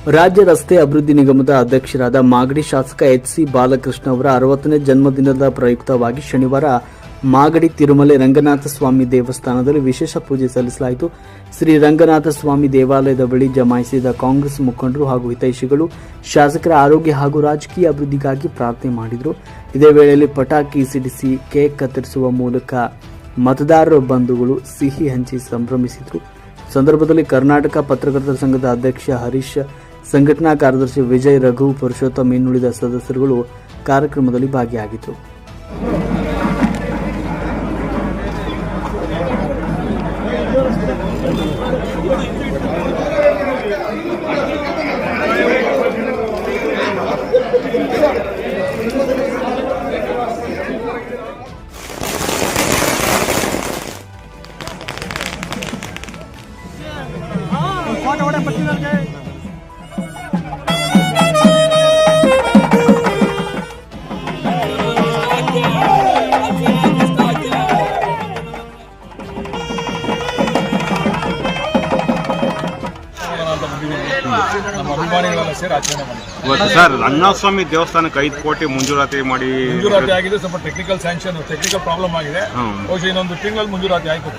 ರಾಜ್ಯ ರಸ್ತೆ ಅಭಿವೃದ್ಧಿ ನಿಗಮದ ಅಧ್ಯಕ್ಷರಾದ ಮಾಗಡಿ ಶಾಸಕ ಎಚ್.ಸಿ. ಬಾಲಕೃಷ್ಣ ಅವರ 60ನೇ ಜನ್ಮದಿನದ ಪ್ರಯುಕ್ತವಾಗಿ ಶನಿವಾರ ಮಾಗಡಿ ತಿರುಮಲೆ ರಂಗನಾಥ ಸ್ವಾಮಿ ದೇವಸ್ಥಾನದಲ್ಲಿ ವಿಶೇಷ ಪೂಜೆ ಸಲ್ಲಿಸಲಾಯಿತು. ಶ್ರೀ ರಂಗನಾಥ ಸ್ವಾಮಿ ದೇವಾಲಯದ ಬಳಿ ಜಮಾಯಿಸಿದ ಕಾಂಗ್ರೆಸ್ ಮುಖಂಡರು ಹಾಗೂ ಹಿತೈಷಿಗಳು ಶಾಸಕರ ಆರೋಗ್ಯ ಹಾಗೂ ರಾಜಕೀಯ ಅಭಿವೃದ್ಧಿಗಾಗಿ ಪ್ರಾರ್ಥನೆ ಮಾಡಿದರು. ಇದೇ ವೇಳೆಯಲ್ಲಿ ಪಟಾಕಿ ಸಿಡಿಸಿ ಕೇಕ್ ಕತ್ತರಿಸುವ ಮೂಲಕ ಮತದಾರರ ಬಂಧುಗಳು ಸಿಹಿ ಹಂಚಿ ಸಂಭ್ರಮಿಸಿದರು. ಸಂದರ್ಭದಲ್ಲಿ ಕರ್ನಾಟಕ ಪತ್ರಕರ್ತರ ಸಂಘದ ಅಧ್ಯಕ್ಷ ಹರೀಶ್, ಸಂಘಟನಾ ಕಾರ್ಯದರ್ಶಿ ವಿಜಯ್, ರಘು, ಪುರುಷೋತ್ತಮ್ ಇನ್ನುಳಿದ ಸದಸ್ಯರುಗಳು ಕಾರ್ಯಕ್ರಮದಲ್ಲಿ ಭಾಗಿಯಾಗಿದ್ದರು. ನಮ್ಮ ಅಭಿಮಾನಿಗಳೆಲ್ಲ ಸೇರಿ ಆಚರಣೆ ಮಾಡಿದ್ದಾರೆ. ಸರ್, ರಂಗನಾಥಸ್ವಾಮಿ ದೇವಸ್ಥಾನಕ್ಕೆ 5 ಕೋಟಿ ಮಂಜೂರಾತಿ ಆಗಿದೆ. ಸ್ವಲ್ಪ ಟೆಕ್ನಿಕಲ್ ಪ್ರಾಬ್ಲಮ್ ಆಗಿದೆ. ಬಹುಶಃ ಇನ್ನೊಂದು ತಿಂಗಳಲ್ಲಿ ಮಂಜೂರಾತಿ ಆಯ್ತು.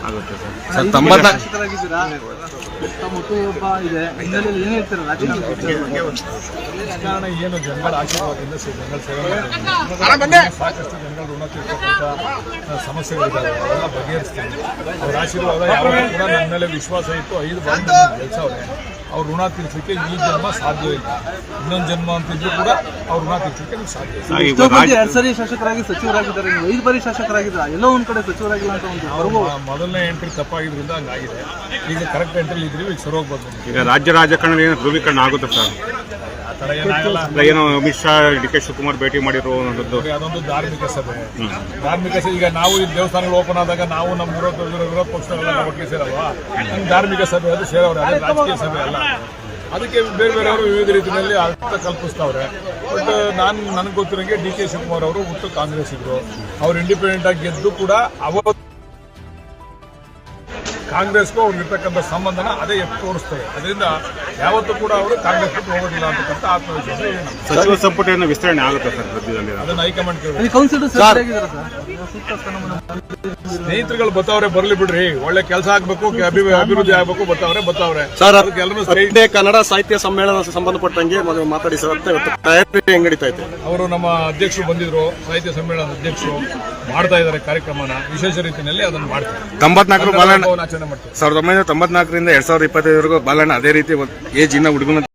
ಕಾರಣ ಏನು, ಜನಗಳ ಆಶೀರ್ವಾದದಿಂದ ಜನಗಳ ಸೇವೆ, ಸಾಕಷ್ಟು ಜನಗಳ ಋಣ ತೀರ್ಸತಕ್ಕಂಥ ಸಮಸ್ಯೆಗಳಿದ್ದಾವೆ, ಅವೆಲ್ಲ ಬಗೆಹರಿಸ್ತೀನಿ. ಅವ್ರ ಆಶೀರ್ವಾದ ಯಾವಾಗ ಕೂಡ ನನ್ನ ಮೇಲೆ ವಿಶ್ವಾಸ ಇತ್ತು. 5 ಬಾರಿ ಕೆಲಸವ್ರೆ. ಅವ್ರ ಋಣ ತೀರ್ಸಲಿಕ್ಕೆ ಈ ಜನ್ಮ ಸಾಧ್ಯ ಇಲ್ಲ. ಇನ್ನೊಂದು ಜನ್ಮ ಅಂತಿದ್ರು ಕೂಡ ಅವ್ರ ಋಣ ತೀರ್ಸಲಿಕ್ಕೆ ಸಾಧ್ಯ ಇಲ್ಲ. 2 ಸರಿ ಶಾಸಕರಾಗಿ ಸಚಿವರಾಗಿದ್ದಾರೆ, 5 ಬಾರಿ ಶಾಸಕರಾಗಿದ್ದಾರೆ, ಎಲ್ಲೋ ಒಂದ್ ಕಡೆ ಸಚಿವರಾಗಿಲ್ಲ ಅಂತ ಒಂದು ಮೊದಲನೇ ಎಂಟ್ರಿ ತಪ್ಪಾಗಿದ್ರಿಂದ ಹಂಗಾಗಿದೆ. ಈಗ ಕರೆಕ್ಟ್ ಎಂಟ್ರಿ ಇದ್ರಿ, ಈಗ ಸರಿ ಹೋಗ್ಬೋದು. ಈಗ ರಾಜ್ಯ ರಾಜಕಾರಣ ಏನು ಧ್ರುವೀಕರಣ ಆಗುತ್ತೆ ಸರ್? ಆ ಥರ ಏನಾಗಲ್ಲ. ಏನೋ ಅಮಿತ್ ಶಾ, ಡಿ.ಕೆ. ಶಿವಕುಮಾರ್ ಭೇಟಿ ಮಾಡಿರೋ ಅದೊಂದು ಧಾರ್ಮಿಕ ಸಭೆ. ಈಗ ನಾವು ಈ ದೇವಸ್ಥಾನಗಳು ಓಪನ್ ಆದಾಗ ನಾವು ನಮ್ಮ ವಿರೋಧ ಪಕ್ಷಗಳೆಲ್ಲ ಒಟ್ಟಿಗೆ ಸೇರಲ್ವಾ? ಧಾರ್ಮಿಕ ಸಭೆ ಅದು ಸೇರವ್ರೆ, ಅದೇ ರಾಜಕೀಯ ಸಭೆ ಅಲ್ಲ. ಅದಕ್ಕೆ ಬೇರೆ ಬೇರೆಯವರು ವಿವಿಧ ರೀತಿಯಲ್ಲಿ ಅರ್ಥ ಕಲ್ಪಿಸ್ತಾವ್ರೆ. ಬಟ್ ನನಗೆ ಗೊತ್ತಿರೋಂಗೆ ಡಿ.ಕೆ. ಶಿವಕುಮಾರ್ ಅವರು ಹುಟ್ಟು ಕಾಂಗ್ರೆಸ್ ಇದ್ರು. ಅವ್ರು ಇಂಡಿಪೆಂಡೆಂಟ್ ಆಗಿ ಗೆದ್ದು ಕೂಡ ಅವತ್ತು ಕಾಂಗ್ರೆಸ್ಗೂ ಅವ್ರಿಗಿರ್ತಕ್ಕಂಥ ಸಂಬಂಧನ ಅದೇ ತೋರಿಸ್ತೇವೆ. ಅದರಿಂದ ಯಾವತ್ತೂ ಕೂಡ ಅವರು ಕಾಂಗ್ರೆಸ್ ಬಿಟ್ಟು ಹೋಗೋದಿಲ್ಲ ಅಂತಕ್ಕಂಥ ಆತ್ಮವಿಶ್ವಾಸ ಇದೆ. ಸಚಿವ ಸಂಪುಟ ವಿಸ್ತರಣೆ ಆಗುತ್ತೆ ಸರ್ ಸದ್ಯದಲ್ಲಿ? ಅದನ್ನು ಹೈಕಮಾಂಡ್ ಸ್ನೇಹಿತರುಗಳು ಬತ್ತವ್ರೆ, ಬರ್ಲಿ ಬಿಡ್ರಿ. ಒಳ್ಳೆ ಕೆಲಸ ಆಗ್ಬೇಕು, ಅಭಿವೃದ್ಧಿ ಆಗ್ಬೇಕು, ಬತ್ತವ್ರೆ ಸರ್. ಅದಕ್ಕೆ ಕನ್ನಡ ಸಾಹಿತ್ಯ ಸಮ್ಮೇಳನ ಸಂಬಂಧಪಟ್ಟಂಗೆ ಮಾತಾಡಿ ಸರ್. ಹೆಂಗ್ ನಡೀತೈತೆ? ಅವರು ನಮ್ಮ ಅಧ್ಯಕ್ಷರು ಬಂದಿದ್ರು, ಸಾಹಿತ್ಯ ಸಮ್ಮೇಳನದ ಅಧ್ಯಕ್ಷರು ಮಾಡ್ತಾ ಇದ್ದಾರೆ ಕಾರ್ಯಕ್ರಮನ ವಿಶೇಷ ರೀತಿಯಲ್ಲಿ. ಅದನ್ನು ಮಾಡ್ತಾರೆ. 1994ರಿಂದ 2025ವರೆಗೂ ಬಾಲಣ್ಣ ಅದೇ ರೀತಿ ಏಜ್ ಇನ್ನ ಹುಡುಗನ